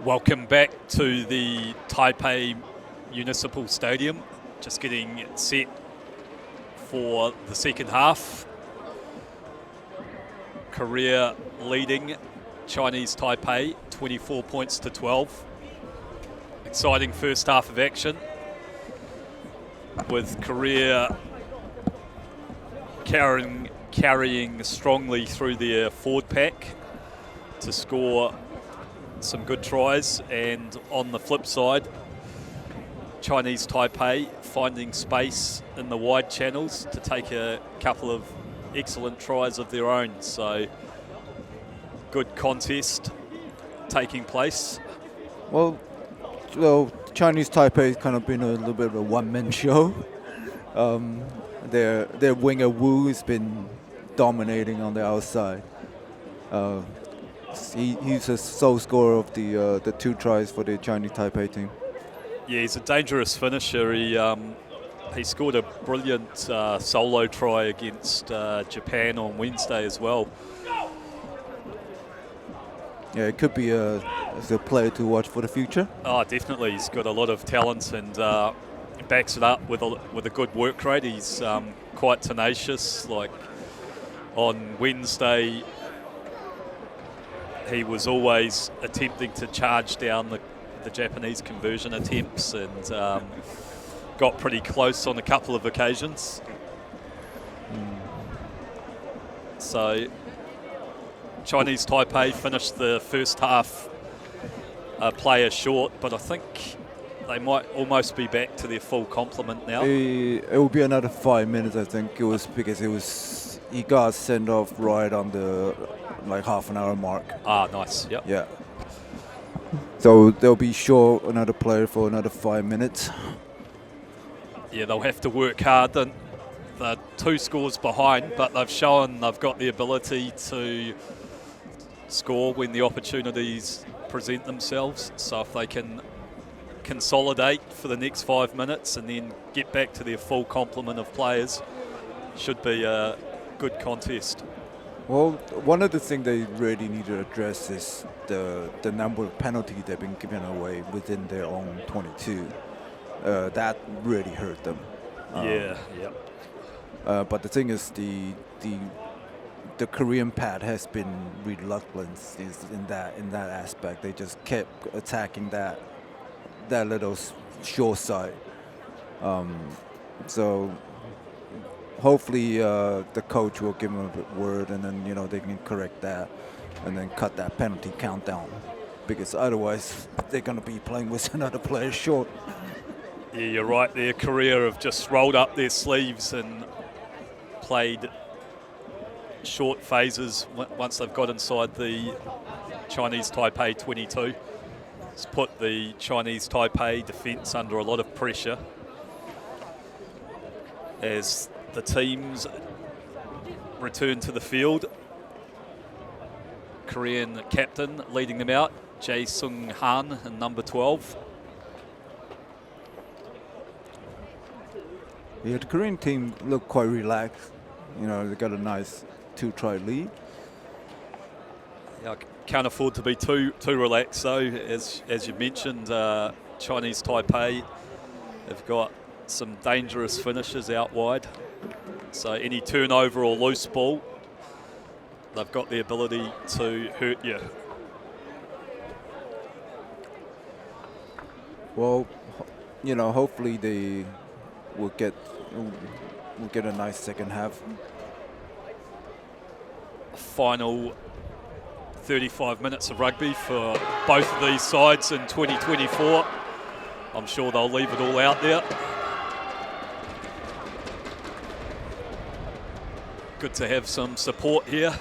Welcome back to the Taipei Municipal Stadium. Just getting set for the second half. Korea leading Chinese Taipei 24 points to 12. Exciting first half of action with Korea carrying strongly through their forward pack to score some good tries, and on the flip side, Chinese Taipei finding space in the wide channels to take a couple of excellent tries of their own. So good contest taking place. Well, Chinese Taipei has kind of been a little bit of a one-man show. Their winger Wu has been dominating on the outside. He's the sole scorer of the two tries for the Chinese Taipei team. Yeah, he's a dangerous finisher. He scored a brilliant solo try against Japan on Wednesday as well. Yeah, it could be a player to watch for the future. Oh, definitely. He's got a lot of talent and backs it up with a good work rate. He's quite tenacious. Like on Wednesday, he was always attempting to charge down the Japanese conversion attempts and got pretty close on a couple of occasions. So Chinese Taipei finished the first half a player short, but I think they might almost be back to their full complement now. It will be another 5 minutes, I think. It was because he got sent off right on the half an hour mark. Ah, nice. Yep. Yeah. So they'll be short another player for another 5 minutes. Yeah, they'll have to work hard. They're 2 scores behind, but they've shown they've got the ability to score when the opportunities present themselves. So if they can consolidate for the next 5 minutes and then get back to their full complement of players, should be a good contest. Well, one of the things they really need to address is the number of penalties they've been giving away within their own 22. That really hurt them. Yeah. But the thing is, the Korean pad has been reluctant in that aspect. They just kept attacking that little short side. So hopefully the coach will give them a word, and then they can correct that and then cut that penalty count down, because otherwise they're going to be playing with another player short. Yeah, you're right there. Korea have just rolled up their sleeves and played short phases once they've got inside the Chinese Taipei 22. It's put the Chinese Taipei defence under a lot of pressure as the teams return to the field. Korean captain leading them out, Jae Sung Han in number 12. Yeah, the Korean team look quite relaxed. They got a nice 2-try lead. Yeah, I can't afford to be too relaxed though. As you mentioned, Chinese Taipei have got some dangerous finishes out wide. So any turnover or loose ball, they've got the ability to hurt you. Well, hopefully they will get a nice second half. Final 35 minutes of rugby for both of these sides in 2024. I'm sure they'll leave it all out there. Good to have some support here.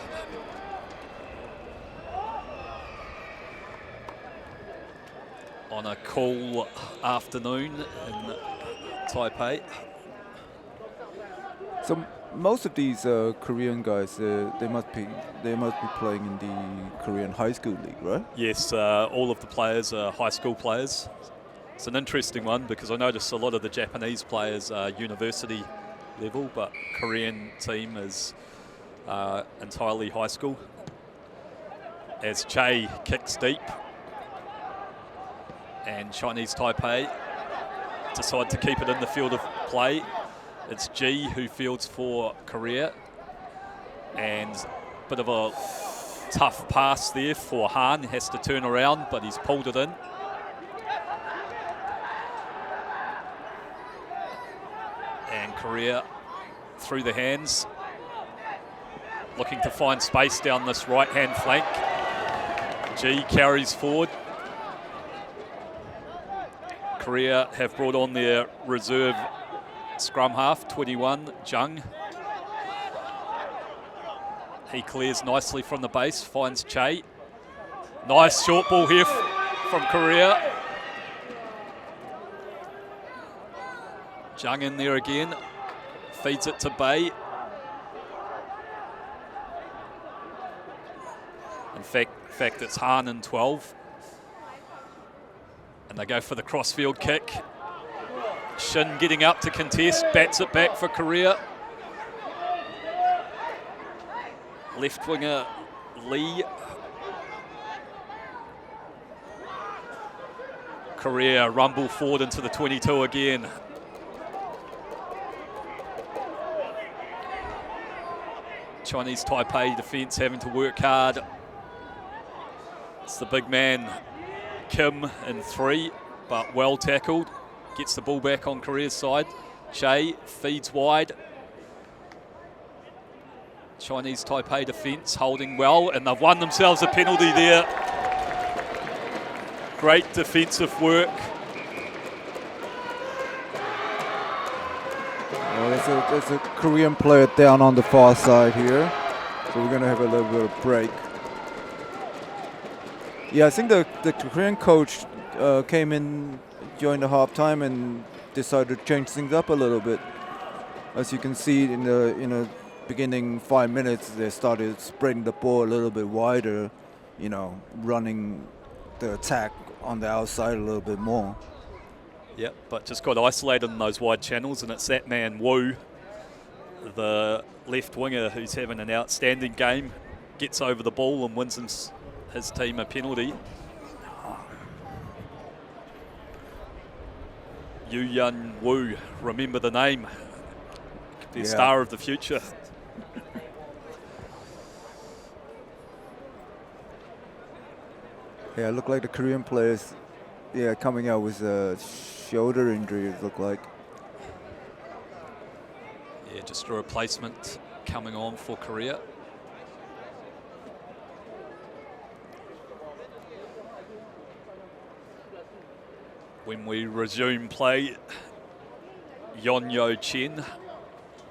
On a cool afternoon in Taipei. So most of these Korean guys, they must be playing in the Korean high school league, right? Yes, all of the players are high school players. It's an interesting one because I noticed a lot of the Japanese players are university level, but Korean team is entirely high school. As Che kicks deep, And Chinese Taipei decide to keep it in the field of play. It's G who fields for Korea. And a bit of a tough pass there for Han. He has to turn around, but he's pulled it in. And Korea through the hands, looking to find space down this right-hand flank. G carries forward. Korea have brought on their reserve scrum half, 21, Jung. He clears nicely from the base, finds Che. Nice short ball here from Korea. Jung in there again, feeds it to Bay. In fact, it's Han in 12. And they go for the crossfield kick. Shin getting up to contest, bats it back for Korea. Left winger Lee. Korea rumble forward into the 22 again. Chinese Taipei defence having to work hard. It's the big man Kim in 3, but well tackled. Gets the ball back on Korea's side. Che feeds wide. Chinese Taipei defence holding well, and they've won themselves a penalty there. Great defensive work. Well, there's a Korean player down on the far side here, so we're going to have a little bit of break. Yeah, I think the Korean coach came in during the halftime and decided to change things up a little bit. As you can see in the beginning 5 minutes, they started spreading the ball a little bit wider, you know, running the attack on the outside a little bit more. Yep, but just got isolated in those wide channels, and it's that man Wu, the left winger, who's having an outstanding game, gets over the ball and wins his team a penalty. Yu Yun Wu, remember the name, the star of the future. Yeah, it looked like the Korean players, coming out with a shoulder injury, it looked like. Yeah, just a replacement coming on for Korea. When we resume play, Yeon-Yo Chen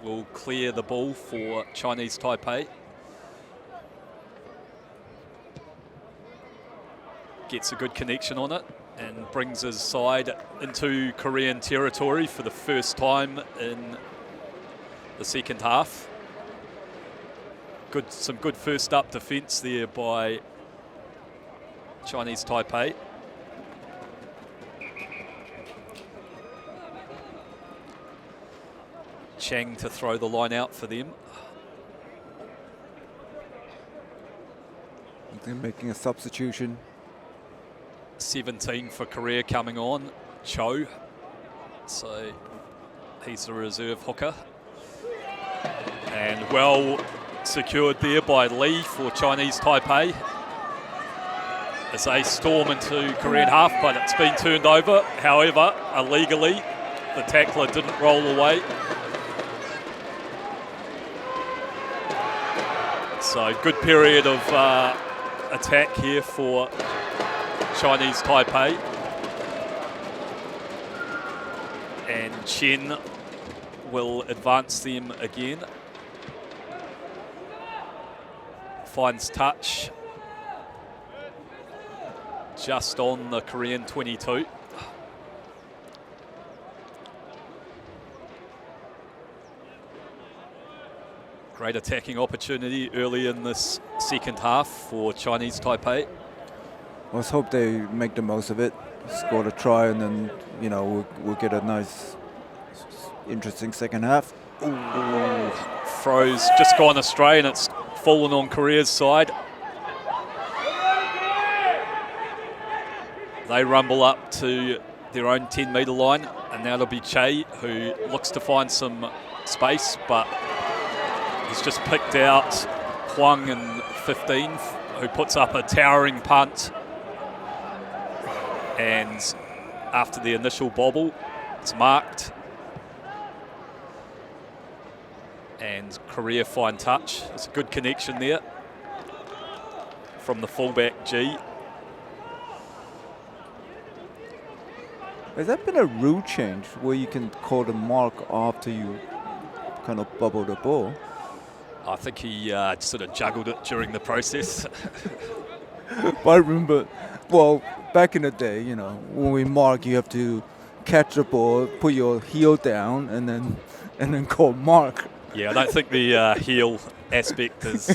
will clear the ball for Chinese Taipei. Gets a good connection on it and brings his side into Korean territory for the first time in the second half. Some good first up defence there by Chinese Taipei. Chang to throw the line out for them. They're making a substitution. 17 for Korea coming on, Cho. So he's the reserve hooker. And well secured there by Lee for Chinese Taipei. As they storm into Korean half, but it's been turned over. However, illegally, the tackler didn't roll away. So good period of attack here for Chinese Taipei. And Chen will advance them again. Finds touch just on the Korean 22. Great attacking opportunity early in this second half for Chinese Taipei. Let's hope they make the most of it, score a try, and then, you know, we'll get a nice, interesting second half. Ooh, throws just gone astray, and it's fallen on Korea's side. They rumble up to their own 10-metre line, and now it'll be Che, who looks to find some space, but he's just picked out Huang in 15th, who puts up a towering punt. And after the initial bobble, it's marked. And Korea fine touch. It's a good connection there from the fullback G. Has that been a rule change where you can call the mark after you kind of bubble the ball? I think he sort of juggled it during the process. But I remember, well, back in the day, you know, when we mark, you have to catch the ball, put your heel down, and then call mark. Yeah, I don't think the heel aspect is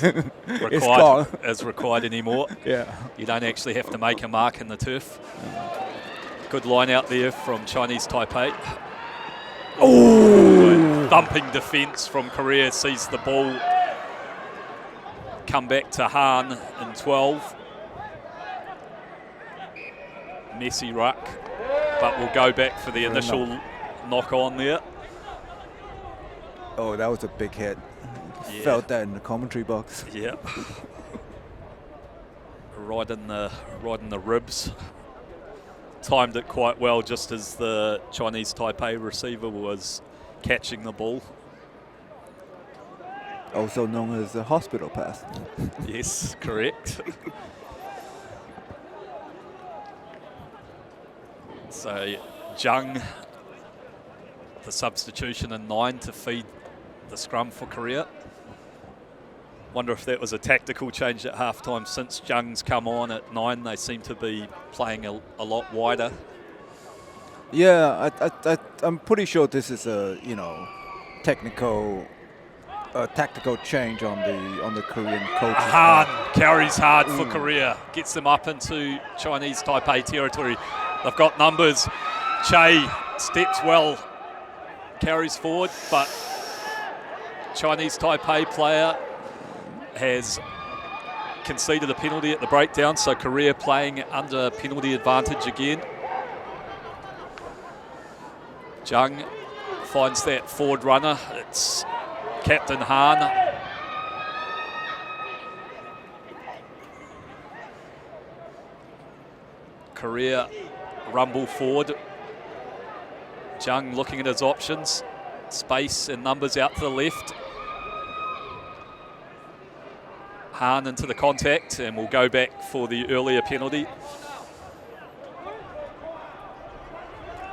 required anymore. Yeah. You don't actually have to make a mark in the turf. Good line out there from Chinese Taipei. Oh! Thumping defence from Korea, sees the ball come back to Han in 12. Messy ruck, but we'll go back for the initial knock on there. Oh, that was a big hit. Yeah. Felt that in the commentary box. Yeah. right in the ribs. Timed it quite well just as the Chinese Taipei receiver was catching the ball. Also known as the hospital pass. Yes, correct. So Jung, the substitution in 9 to feed the scrum for Korea. Wonder if that was a tactical change at halftime. Since Jung's come on at 9, they seem to be playing a lot wider. Yeah, I'm pretty sure this is a tactical change on the Korean coach. Han carries hard for Korea, gets them up into Chinese Taipei territory. They've got numbers. Che steps well, carries forward, but Chinese Taipei player has conceded a penalty at the breakdown, so Korea playing under penalty advantage again. Jung finds that forward runner. It's Captain Han. Korea rumble forward. Jung looking at his options. Space and numbers out to the left. Han into the contact, and we'll go back for the earlier penalty.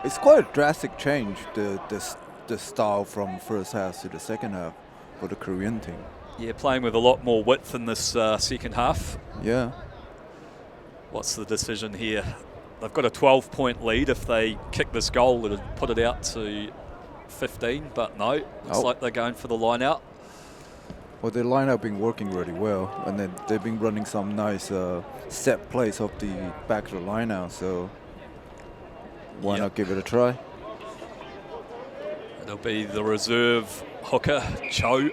It's quite a drastic change, the style from first half to the second half for the Korean team. Yeah, playing with a lot more width in this second half. Yeah. What's the decision here? They've got a 12-point lead. If they kick this goal, it would put it out to 15, but no, looks like they're going for the line out. Well, their line-up been working really well, and then they've been running some nice set plays off the back of the line out, so why not give it a try? It'll be the reserve hooker, Cho.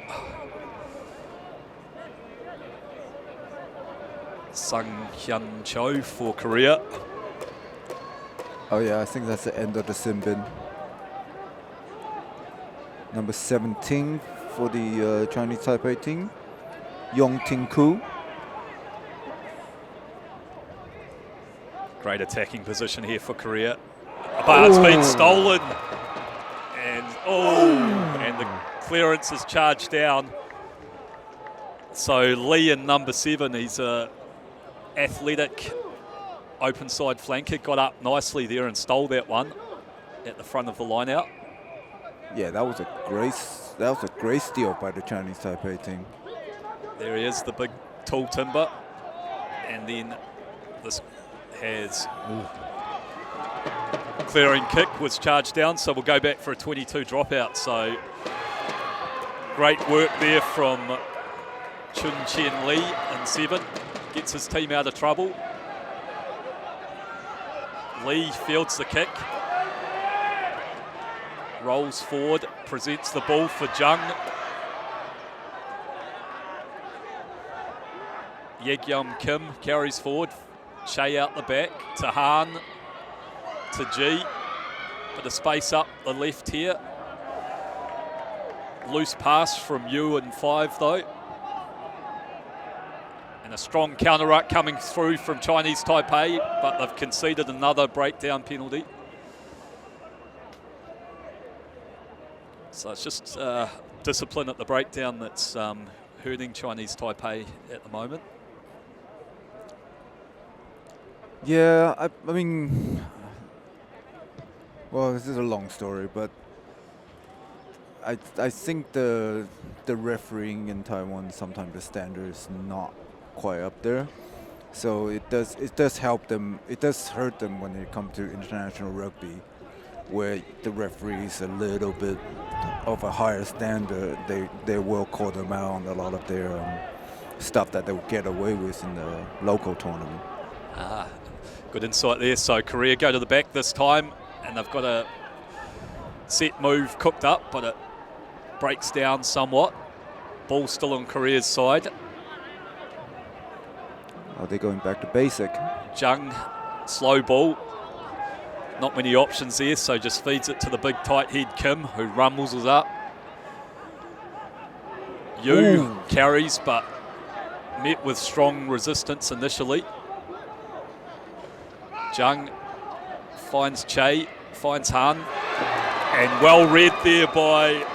Sung Hyun Cho for Korea. Oh yeah, I think that's the end of the sin bin. Number 17 for the Chinese Taipei team, Yong Ting Koo. Great attacking position here for Korea. But it's been stolen. And the clearance is charged down. So Lee in number 7, he's a athletic open side flanker, got up nicely there and stole that one at the front of the line out. Yeah, that was a great steal by the Chinese Taipei team. There he is, the big tall timber. And then this has clearing kick was charged down, so we'll go back for a 22 dropout. So great work there from Chun Chen Lee in 7. Gets his team out of trouble. Lee fields the kick. Rolls forward, presents the ball for Jung. Yegyum Kim carries forward. Che out the back to Han. to G. Bit of space up the left here. Loose pass from U and 5 though. And a strong counter ruck coming through from Chinese Taipei, but they've conceded another breakdown penalty. So it's just discipline at the breakdown that's hurting Chinese Taipei at the moment. Yeah, I mean, well, this is a long story, but I think the refereeing in Taiwan, sometimes the standard is not quite up there, so it does help them. It does hurt them when they come to international rugby, where the referee is a little bit of a higher standard. They will call them out on a lot of their stuff that they will get away with in the local tournament. Good insight there. So Korea go to the back this time, and they've got a set move cooked up, but it breaks down somewhat. Ball still on Korea's side. Are they going back to basic? Jung, slow ball. Not many options there, so just feeds it to the big tight head Kim, who rumbles it up. Yu carries, but met with strong resistance initially. Jung finds Che, finds Han, and well read there by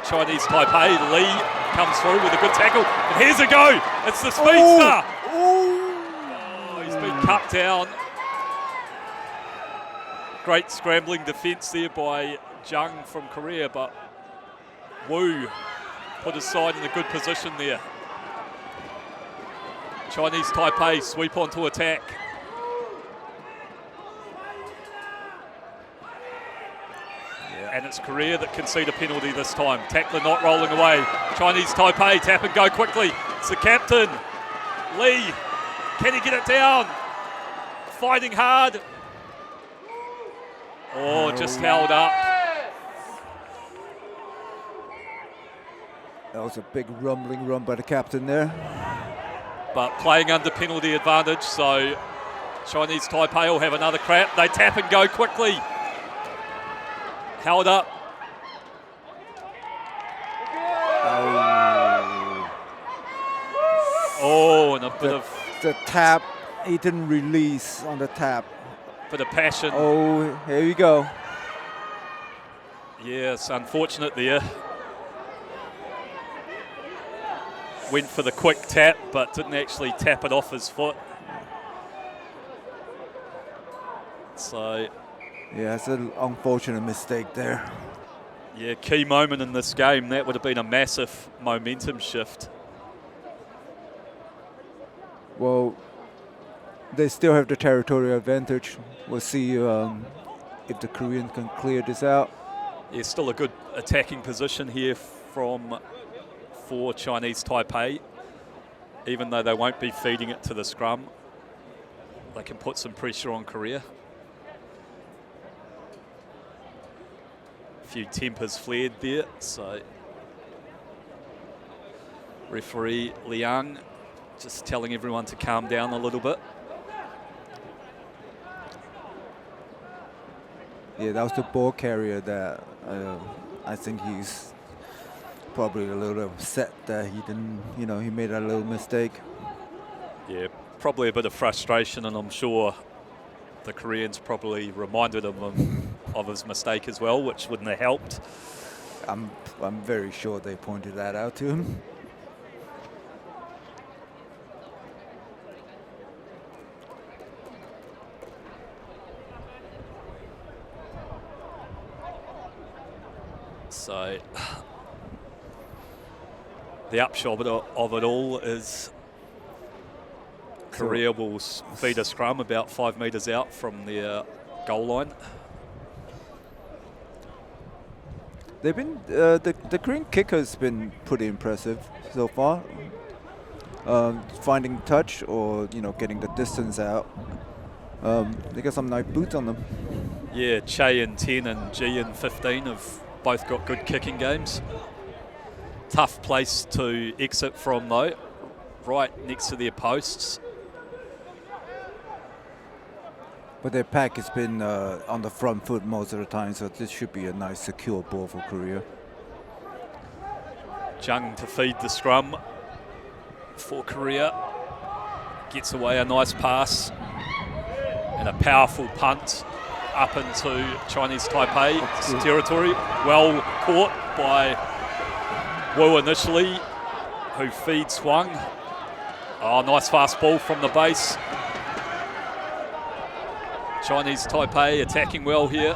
Chinese Taipei. Lee comes through with a good tackle, and here's a go. It's the speedster. Oh, he's been cut down. Great scrambling defence there by Jung from Korea, but Wu put his side in a good position there. Chinese Taipei sweep onto attack. And it's Korea that concede a penalty this time. Tackler not rolling away. Chinese Taipei tap and go quickly. It's the captain, Lee. Can he get it down? Fighting hard. Oh, just held up. That was a big rumbling run by the captain there. But playing under penalty advantage, so Chinese Taipei will have another crack. They tap and go quickly. Held up. Oh, and a bit of... The tap, he didn't release on the tap. Bit of passion. Oh, here we go. Yes, unfortunate there. Went for the quick tap, but didn't actually tap it off his foot. So... yeah, it's an unfortunate mistake there. Yeah, key moment in this game. That would have been a massive momentum shift. Well, they still have the territorial advantage. We'll see if the Koreans can clear this out. Yeah, still a good attacking position here for Chinese Taipei. Even though they won't be feeding it to the scrum, they can put some pressure on Korea. A few tempers flared there, so referee Liang just telling everyone to calm down a little bit. Yeah, that was the ball carrier that I think he's probably a little upset that he didn't, he made a little mistake. Yeah, probably a bit of frustration, and I'm sure the Koreans probably reminded him of his mistake as well, which wouldn't have helped. I'm very sure they pointed that out to him. So the upshot of it all is Korea will feed a scrum about 5 metres out from their goal line. They've been the Korean kicker's been pretty impressive so far. Finding touch or getting the distance out. They got some nice boots on them. Yeah, Che in 10 and G in 15 have both got good kicking games. Tough place to exit from though, right next to their posts. But their pack has been on the front foot most of the time, so this should be a nice secure ball for Korea. Jung to feed the scrum for Korea. Gets away a nice pass and a powerful punt up into Chinese Taipei territory. Well caught by Wu initially, who feeds Huang. Oh, nice fast ball from the base. Chinese Taipei attacking well here.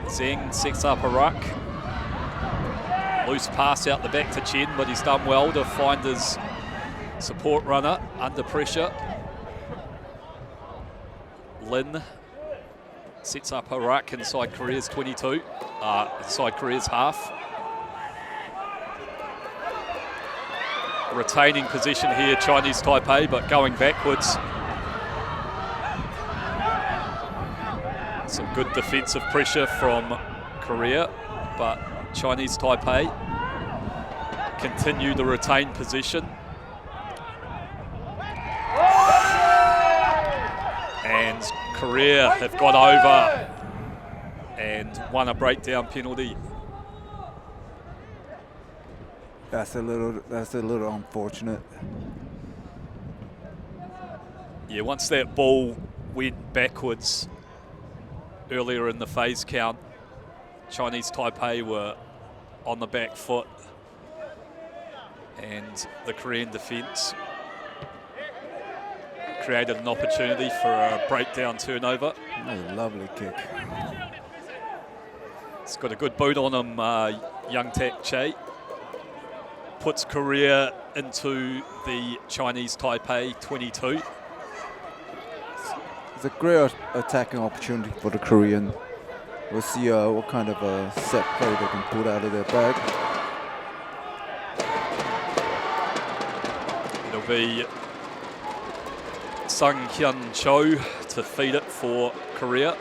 Zheng sets up a ruck. Loose pass out the back to Chen, but he's done well to find his support runner under pressure. Lin sets up a ruck inside Korea's 22, inside Korea's half. Retaining position here, Chinese Taipei, but going backwards. Some good defensive pressure from Korea, but Chinese Taipei continue to retain position. And Korea have got over and won a breakdown penalty. That's a little unfortunate. Yeah, once that ball went backwards earlier in the phase count, Chinese Taipei were on the back foot, and the Korean defence created an opportunity for a breakdown turnover. Oh, lovely kick. It's got a good boot on him, Young Tak Che. Puts Korea into the Chinese Taipei 22. It's a great attacking opportunity for the Korean. We'll see what kind of a set play they can put out of their bag. It'll be Sung Hyun Cho to feed it for Korea.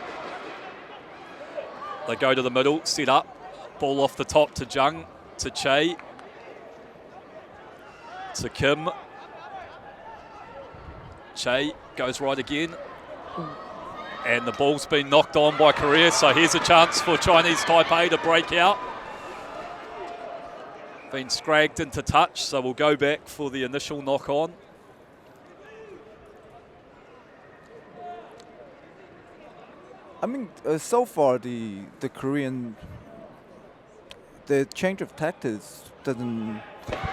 They go to the middle, set up, ball off the top to Jung, to Che, to Kim. Che goes right again. And the ball's been knocked on by Korea, so here's a chance for Chinese Taipei to break out. Been scragged into touch, so we'll go back for the initial knock on. I mean, so far the Korean, the change of tactics doesn't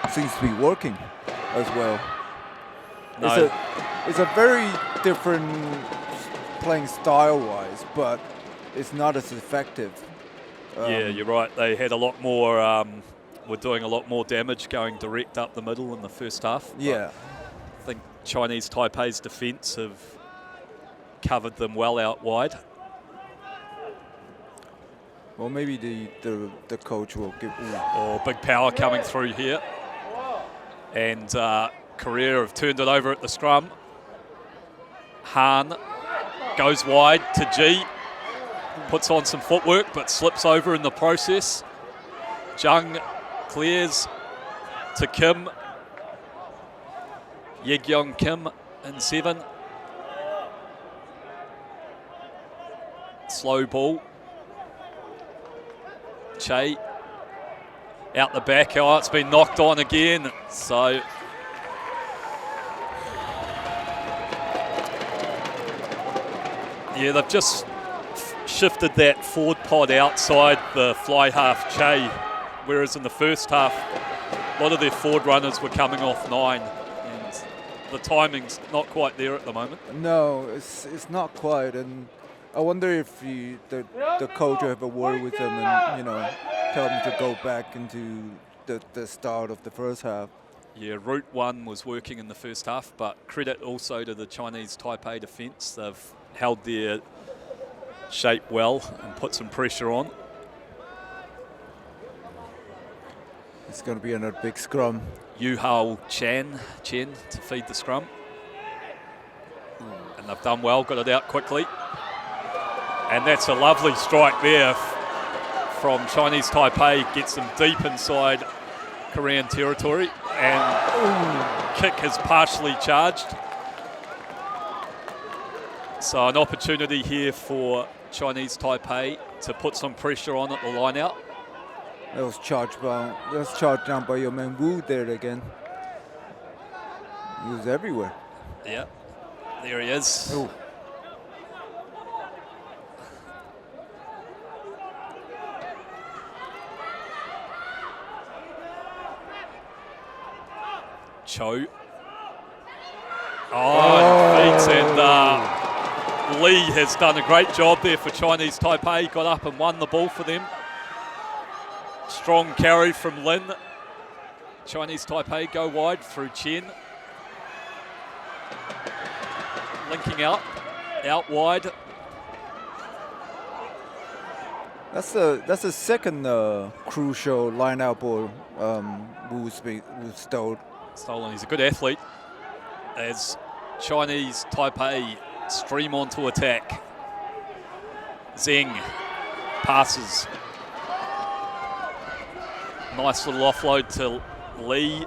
seems to be working as well. No. It's a very different playing style-wise, but it's not as effective. Yeah, you're right. They had a lot more, were doing a lot more damage going direct up the middle in the first half. Yeah. I think Chinese Taipei's defence have covered them well out wide. Well, maybe the coach will give. Oh, big power coming through here. And Korea have turned it over at the scrum. Han goes wide to G. Puts on some footwork, but slips over in the process. Jung clears to Kim. Yegyong Kim in 7. Slow ball. Che out the back. Oh, it's been knocked on again. So yeah, they've just shifted that forward pod outside the fly half Che, whereas in the first half, a lot of their forward runners were coming off 9, and the timing's not quite there at the moment. No, it's not quite, and I wonder if the coach will have a word with them and tell them to go back into the start of the first half. Yeah, Route 1 was working in the first half, but credit also to the Chinese Taipei defence. They've held their shape well and put some pressure on. It's going to be another big scrum. Yuhao Chen to feed the scrum. And they've done well, got it out quickly. And that's a lovely strike there from Chinese Taipei. Gets them deep inside Korean territory, and kick is partially charged. So an opportunity here for Chinese Taipei to put some pressure on at the line out. That was charged down by your man Wu there again. He was everywhere. Yeah, there he is. Ooh. Cho. Feeds, and Lee has done a great job there for Chinese Taipei. Got up and won the ball for them. Strong carry from Lin. Chinese Taipei go wide through Chen. Linking out wide. That's the second crucial line-out ball Wu's stole. Stolen. He's a good athlete. As Chinese Taipei stream onto attack. Zheng passes. Nice little offload to Lee.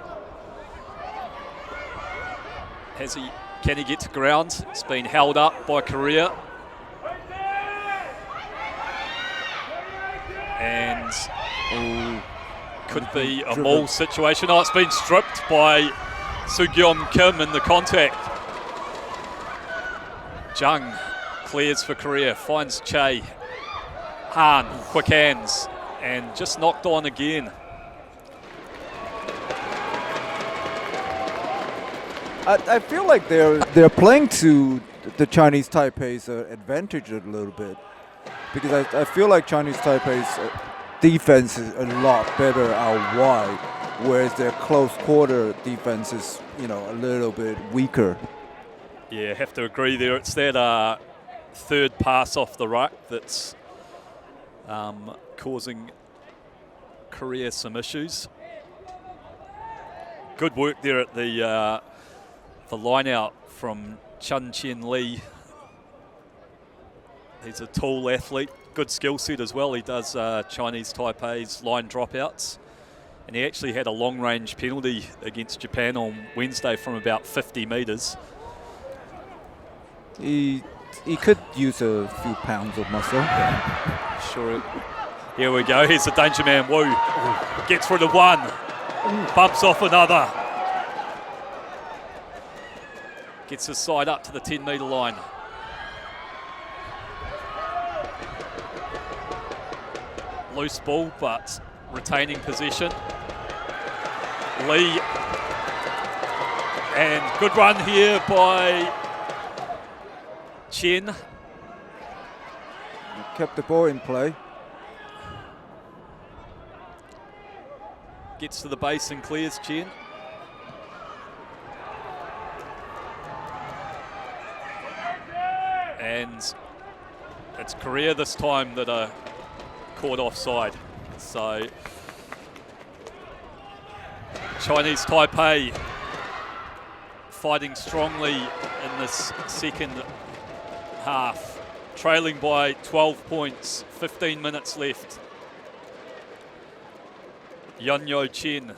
Can he get to ground? It's been held up by Korea. And could be a maul situation. Oh, it's been stripped by Sugyeom Kim in the contact. Jung clears for Korea, finds Che. Han, quick hands, and just knocked on again. I feel like they're playing to the Chinese Taipei's advantage a little bit, because I feel like Chinese Taipei's defense is a lot better out wide, whereas their close quarter defense is, a little bit weaker. Yeah, have to agree there. It's that third pass off the ruck that's causing Korea some issues. Good work there at the line out from Chun Chen Lee. He's a tall athlete, good skill set as well. He does Chinese Taipei's line dropouts. And he actually had a long-range penalty against Japan on Wednesday from about 50 metres. He could use a few pounds of muscle. Yeah, sure. Here we go. Here's the danger man, Wu. Gets rid of one. Bumps off another. Gets his side up to the 10-metre line. Loose ball, but retaining possession. Lee. And good run here by Chen. Kept the ball in play. Gets to the base and clears Chen. And it's Korea this time that are caught offside. So Chinese Taipei fighting strongly in this second half, trailing by 12 points, 15 minutes left. Yunyo Chen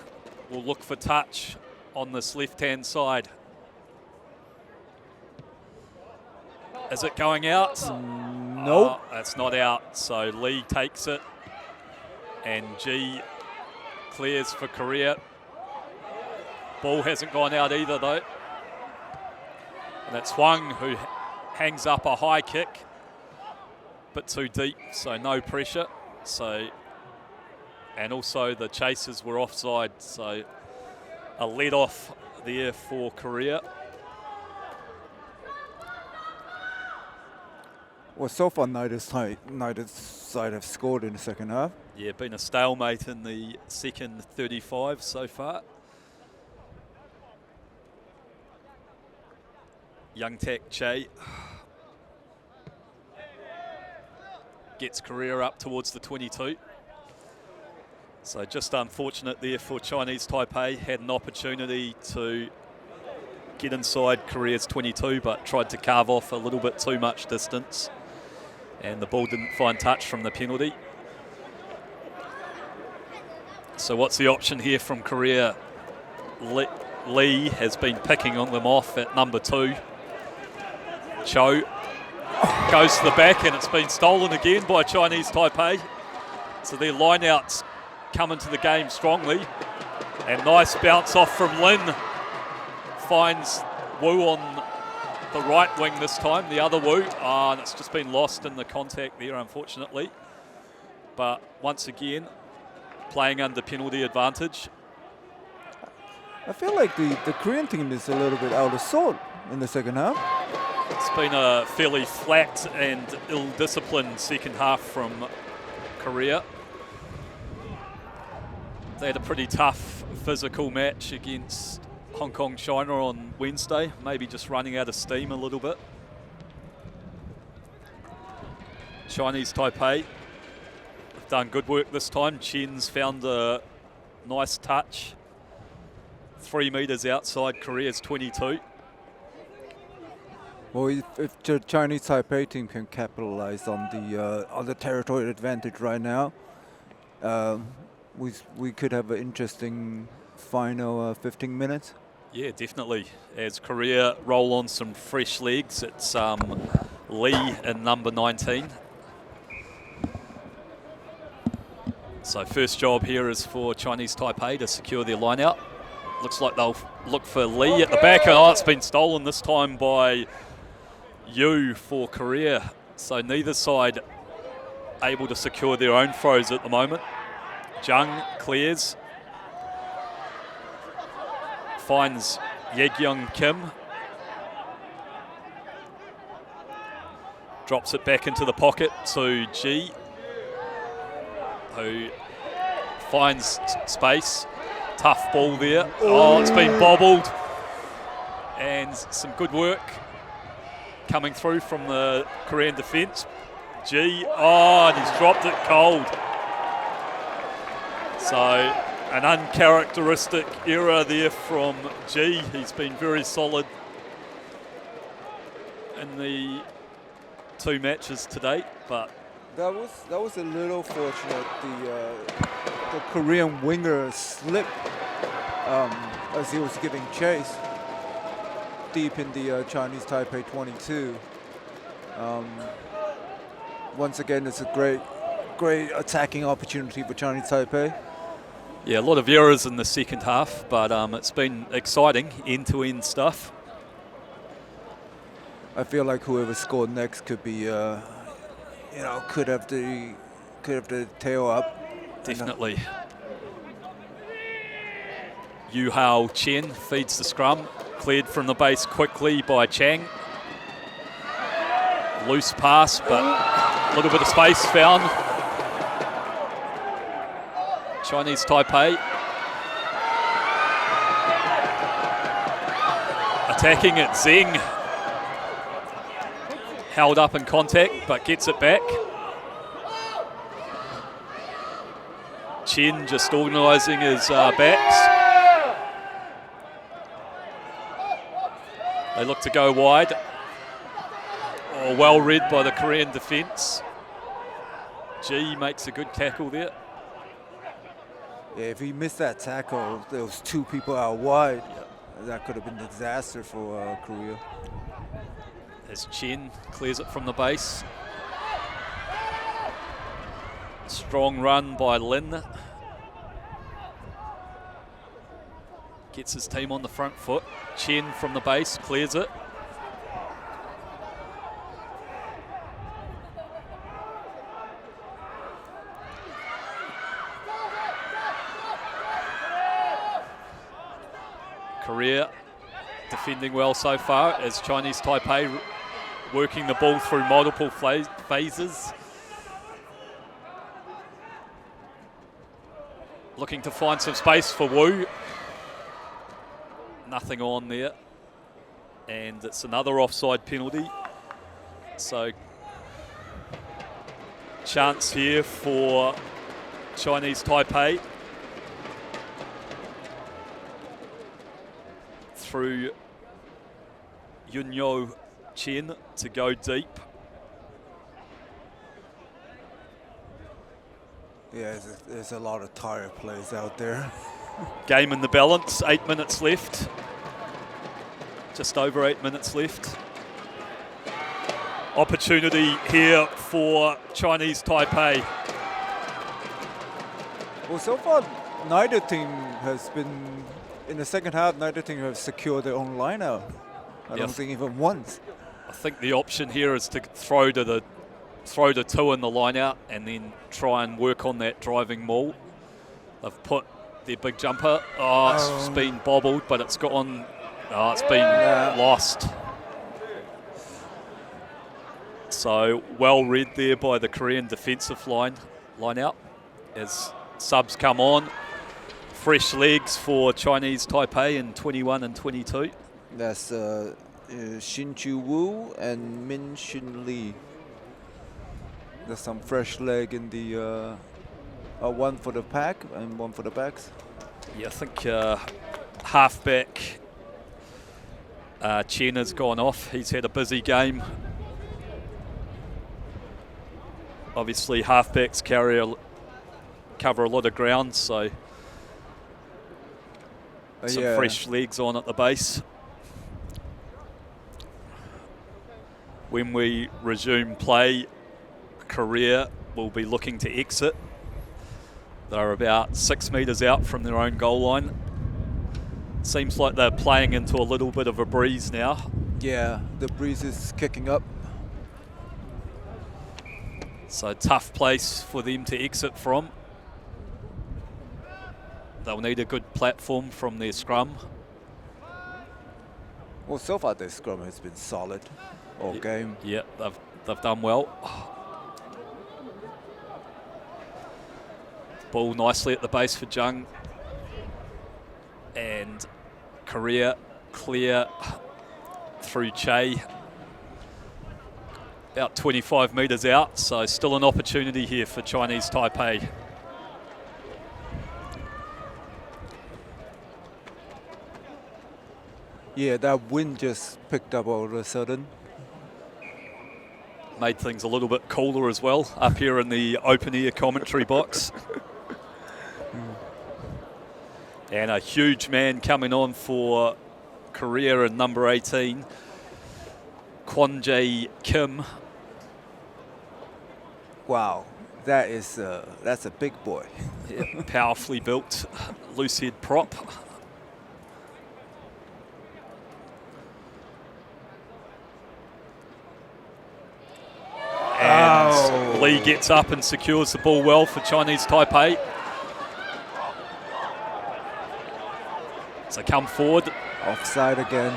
will look for touch on this left-hand side. Is it going out? Nope. That's not out, so Lee takes it. And G clears for Korea. Ball hasn't gone out either, though. And that's Huang who hangs up a high kick. Bit too deep, so no pressure. And also the chasers were offside, so a let off there for Korea. Well, so far neither side have scored in the second half. Yeah, been a stalemate in the second 35 so far. Young Tak Che gets Korea up towards the 22. So just unfortunate there for Chinese Taipei. Had an opportunity to get inside Korea's 22, but tried to carve off a little bit too much distance. And the ball didn't find touch from the penalty. So what's the option here from Korea? Lee has been picking on them off at number 2. Cho goes to the back, and it's been stolen again by Chinese Taipei. So their lineouts come into the game strongly. And nice bounce off from Lin. Finds Wu on the right wing this time, the other Wu. And it's just been lost in the contact there, unfortunately. But once again, playing under penalty advantage. I feel like the Korean team is a little bit out of sort in the second half. It's been a fairly flat and ill-disciplined second half from Korea. They had a pretty tough physical match against Hong Kong China on Wednesday, maybe just running out of steam a little bit. Chinese Taipei have done good work this time. Chen's found a nice touch. 3 meters outside Korea's 22. Well, if the Chinese Taipei team can capitalize on the territorial advantage right now, we could have an interesting final 15 minutes. Yeah, definitely. As Korea roll on some fresh legs, it's Lee in number 19. So first job here is for Chinese Taipei to secure their line out. Looks like they'll look for Lee at the back. Oh, it's been stolen this time by Yu for Korea. So neither side able to secure their own throws at the moment. Jung clears. Finds Yegyung Kim. Drops it back into the pocket to Ji, who finds space. Tough ball there. Oh, it's been bobbled. And some good work coming through from the Korean defence. Ji, and he's dropped it cold. So an uncharacteristic error there from Ji. He's been very solid in the 2 matches to date, but that was a little fortunate. The Korean winger slipped as he was giving chase deep in the Chinese Taipei 22. Once again, it's a great attacking opportunity for Chinese Taipei. Yeah, a lot of errors in the second half, but it's been exciting end-to-end stuff. I feel like whoever scored next could be, could have the tail up. Definitely. Yu Hao Chen feeds the scrum, cleared from the base quickly by Chang. Loose pass, but a little bit of space found. Chinese Taipei attacking it. Zheng held up in contact, but gets it back. Chen just organising his backs. They look to go wide. Oh, well read by the Korean defence. Ji makes a good tackle there. Yeah, if he missed that tackle, there was 2 people out wide. Yep. That could have been a disaster for Korea. As Chen clears it from the base. Strong run by Lin. Gets his team on the front foot. Chen from the base clears it. Korea defending well so far as Chinese Taipei working the ball through multiple phases. Looking to find some space for Wu. Nothing on there. And it's another offside penalty. So chance here for Chinese Taipei. Through Yunyo Chen to go deep. Yeah, there's a lot of tired players out there. Game in the balance, 8 minutes left. Just over 8 minutes left. Opportunity here for Chinese Taipei. Well, so far, neither team has been, in the second half, neither team have secured their own line out. I don't think even once. I think the option here is to throw to the two in the line out and then try and work on that driving maul. They've put their big jumper. Oh, it's been bobbled, but it's gone. Oh, it's been lost. So well read there by the Korean defensive line out as subs come on. Fresh legs for Chinese Taipei in 21 and 22. That's Shin Chu Wu and Min Shin Lee. There's some fresh leg in the one for the pack and one for the backs. Yeah, I think halfback Chen has gone off. He's had a busy game. Obviously, halfbacks cover a lot of ground, so some fresh legs on at the base. When we resume play, Korea will be looking to exit. They're about 6 metres out from their own goal line. Seems like they're playing into a little bit of a breeze now. Yeah, the breeze is kicking up. So tough place for them to exit from. They'll need a good platform from their scrum. Well, so far their scrum has been solid all game. Yeah, they've done well. Ball nicely at the base for Jung. And Korea clear through Che. About 25 metres out, so still an opportunity here for Chinese Taipei. Yeah, that wind just picked up all of a sudden. Made things a little bit cooler as well up here in the open air commentary box. And a huge man coming on for Korea in number 18, Kwon Jae Kim. Wow, that's a big boy. Yeah, powerfully built, loose head prop. And Lee gets up and secures the ball well for Chinese Taipei. So come forward. Offside again.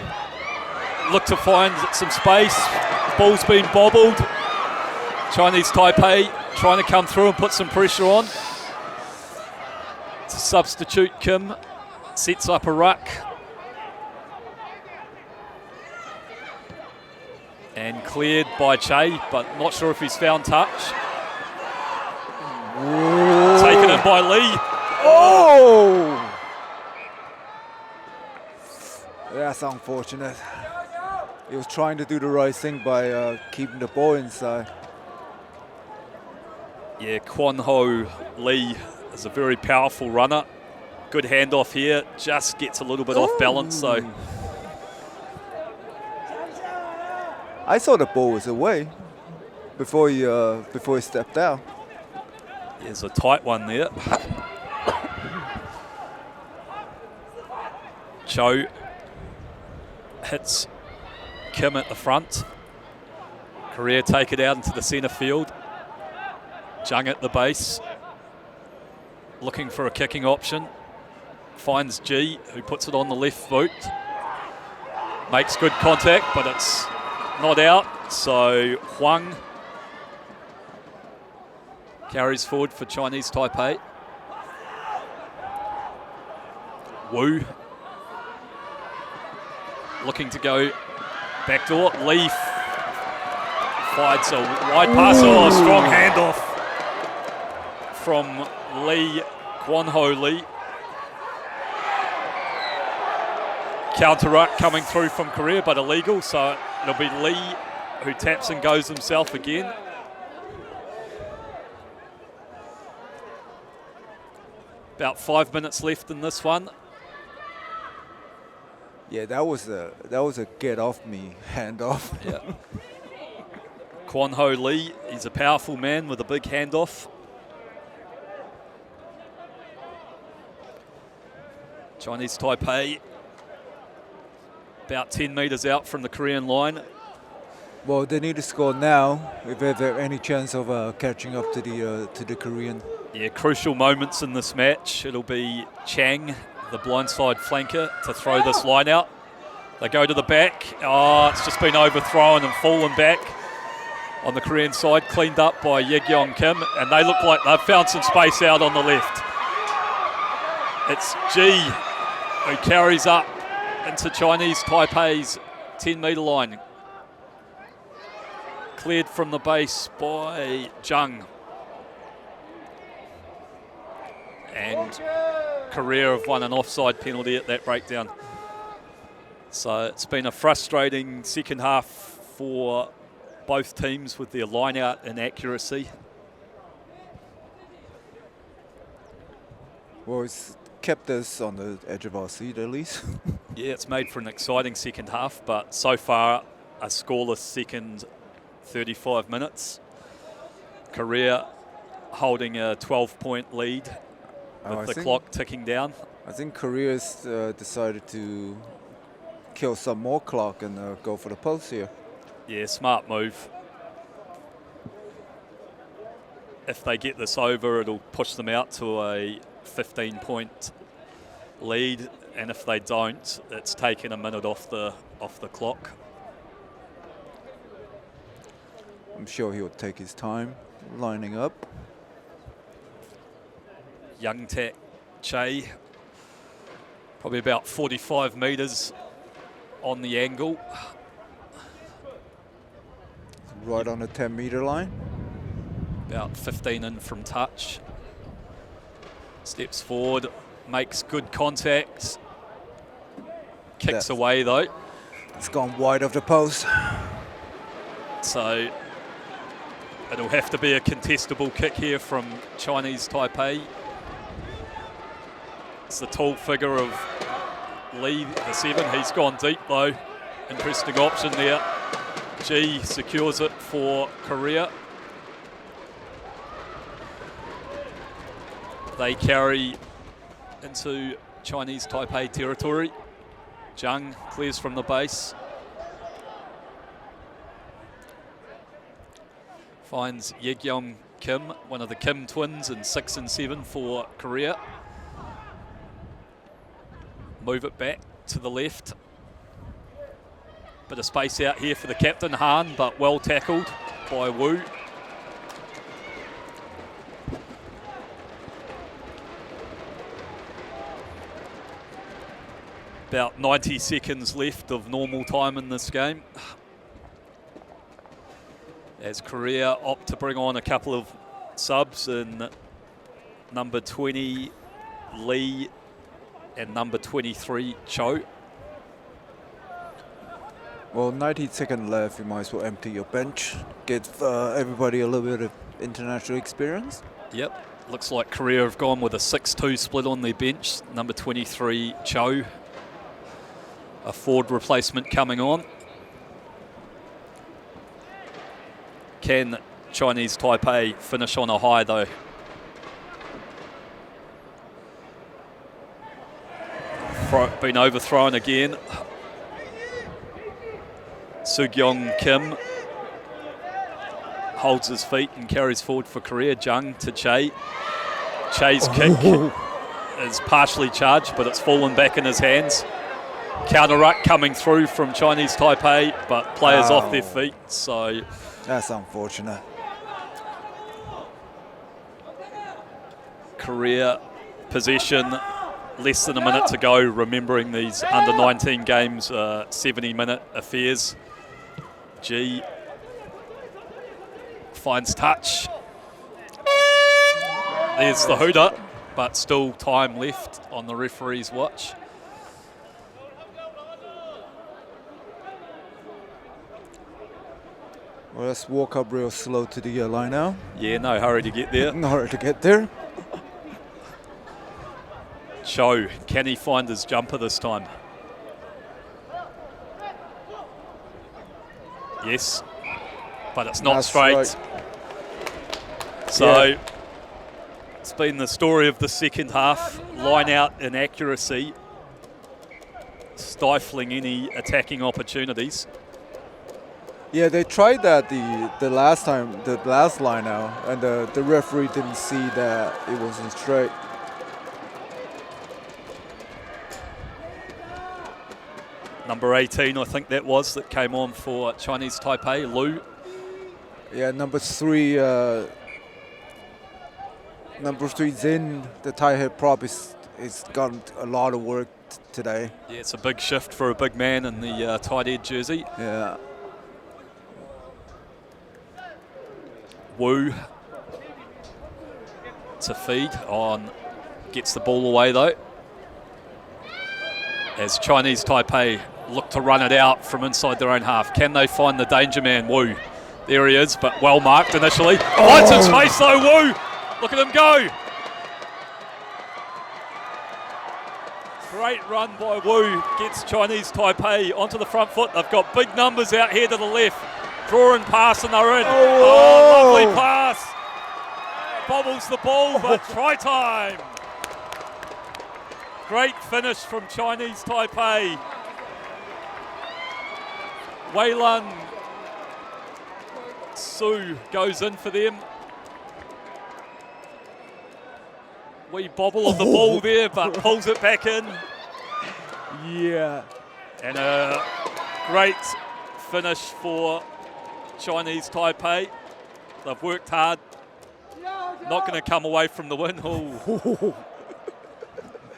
Look to find some space. Ball's been bobbled. Chinese Taipei trying to come through and put some pressure on. To substitute Kim. Sets up a ruck. And cleared by Che, but not sure if he's found touch. Whoa. Taken in by Lee. Oh! That's unfortunate. He was trying to do the right thing by keeping the ball inside. Yeah, Kwon Ho Lee is a very powerful runner. Good handoff here, just gets a little bit off balance, so. I saw the ball was away before he stepped out. There's a tight one there. Cho hits Kim at the front. Korea take it out into the centre field. Jung at the base. Looking for a kicking option. Finds G, who puts it on the left boot. Makes good contact, but it's not out. So Huang carries forward for Chinese Taipei. Wu looking to go backdoor. Lee fights a wide pass. Oh, a strong handoff from Lee, Kwon Ho Lee. Counter ruck coming through from Korea, but illegal. So it'll be Lee who taps and goes himself again. About 5 minutes left in this one. Yeah, that was a get off me handoff. Yeah. Kwon Ho Lee, he's a powerful man with a big handoff. Chinese Taipei about 10 metres out from the Korean line. Well, they need to score now if they have any chance of catching up to the Korean. Yeah, crucial moments in this match. It'll be Chang, the blindside flanker, to throw this line out. They go to the back. Oh, it's just been overthrown and fallen back on the Korean side, cleaned up by Yegyong Kim, and they look like they've found some space out on the left. It's G who carries up into Chinese Taipei's 10-metre line. Cleared from the base by Zhang. And Korea have won an offside penalty at that breakdown. So it's been a frustrating second half for both teams with their line out and accuracy. Well, it's kept us on the edge of our seat at least. Yeah, it's made for an exciting second half, but so far a scoreless second 35 minutes. Korea holding a 12-point lead with the clock ticking down. I think Korea's decided to kill some more clock and go for the post here. Yeah, smart move. If they get this over, it'll push them out to a 15-point lead, and if they don't, it's taken a minute off the clock. I'm sure he'll take his time lining up. Young Tak Che, probably about 45 metres on the angle. Right on the 10-metre line. About 15 in from touch. Steps forward, makes good contact. Kicks away though. It's gone wide of the post. So it'll have to be a contestable kick here from Chinese Taipei. It's the tall figure of Lee, the 7. He's gone deep though. Interesting option there. G secures it for Korea. They carry into Chinese Taipei territory. Zhang clears from the base. Finds Yegyong Kim, one of the Kim twins, in 6 and 7 for Korea. Move it back to the left. Bit of space out here for the captain, Han, but well tackled by Wu. About 90 seconds left of normal time in this game, as Korea opt to bring on a couple of subs in number 20 Lee and number 23 Cho. Well, 90 seconds left, you might as well empty your bench. Give everybody a little bit of international experience. Yep, looks like Korea have gone with a 6-2 split on their bench. Number 23 Cho, a forward replacement coming on. Can Chinese Taipei finish on a high though? Been overthrown again. Sugyong Kim holds his feet and carries forward for Korea. Zhang to Che. Che's kick is partially charged, but it's fallen back in his hands. Counter ruck coming through from Chinese Taipei, but players off their feet, so that's unfortunate. Korea possession, less than a minute to go, remembering these under-19 games are 70-minute affairs. G finds touch. There's the hooter, but still time left on the referee's watch. Well, let's walk up real slow to the line now. Yeah, no hurry to get there. No hurry to get there. show. Can he find his jumper this time? Yes, but it's not straight. So it's been the story of the second half. Line out inaccuracy, stifling any attacking opportunities. Yeah, they tried that the last time, the last line out, and the referee didn't see that it wasn't straight. Number 18, I think that was, that came on for Chinese Taipei, Lu. Yeah, number 3, Zin, the Thai head prop, is gotten a lot of work today. Yeah, it's a big shift for a big man in the tight end jersey. Yeah. Wu to feed on, gets the ball away though. As Chinese Taipei look to run it out from inside their own half. Can they find the danger man, Wu? There he is, but well marked initially. Finds his face though, Wu! Look at him go! Great run by Wu, gets Chinese Taipei onto the front foot. They've got big numbers out here to the left. Draw and pass and they're in. Oh, lovely pass. Bobbles the ball, but try time. Great finish from Chinese Taipei. Weilan Su goes in for them. Wee bobble of the ball there, but pulls it back in. Yeah. And a great finish for Chinese Taipei. They've worked hard. Not going to come away from the win.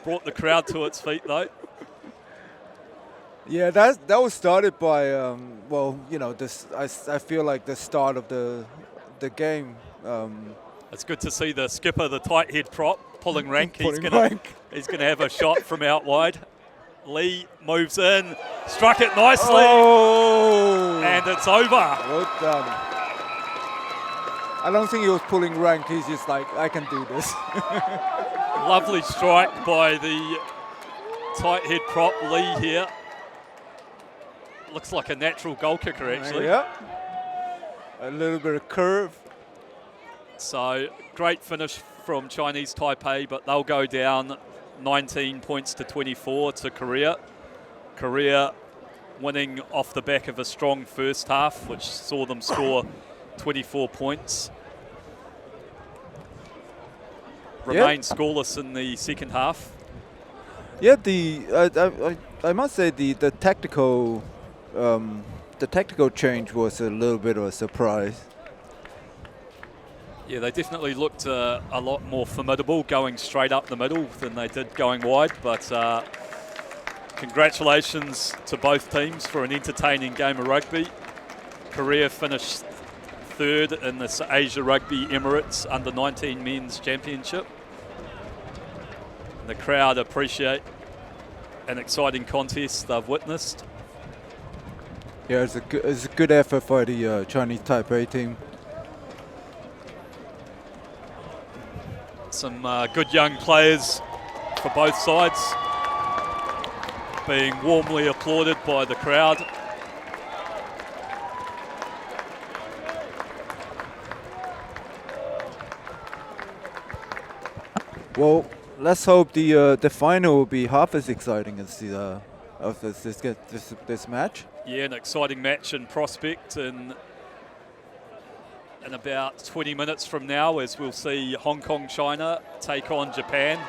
Brought the crowd to its feet though. Yeah, that was started by well, you know, this. I feel like the start of the game. It's good to see the skipper, the tight head prop, pulling rank. He's going to have a shot from out wide. Lee moves in, struck it nicely, and it's over. Well done. I don't think he was pulling rank. He's just like, I can do this. Lovely strike by the tight head prop Lee here. Looks like a natural goal kicker actually. Yeah. A little bit of curve. So great finish from Chinese Taipei, but they'll go down 19 points to 24 to Korea. Korea winning off the back of a strong first half, which saw them score 24 points. Remain scoreless in the second half. Yeah, I must say the tactical change was a little bit of a surprise. Yeah, they definitely looked a lot more formidable going straight up the middle than they did going wide, but congratulations to both teams for an entertaining game of rugby. Korea finished third in this Asia Rugby Emirates Under-19 Men's Championship. The crowd appreciate an exciting contest they've witnessed. Yeah, it's a good effort for the Chinese Taipei team. Some good young players for both sides being warmly applauded by the crowd. Well, let's hope the final will be half as exciting as the of this match. Yeah, an exciting match in prospect in about 20 minutes from now, as we'll see Hong Kong, China take on Japan.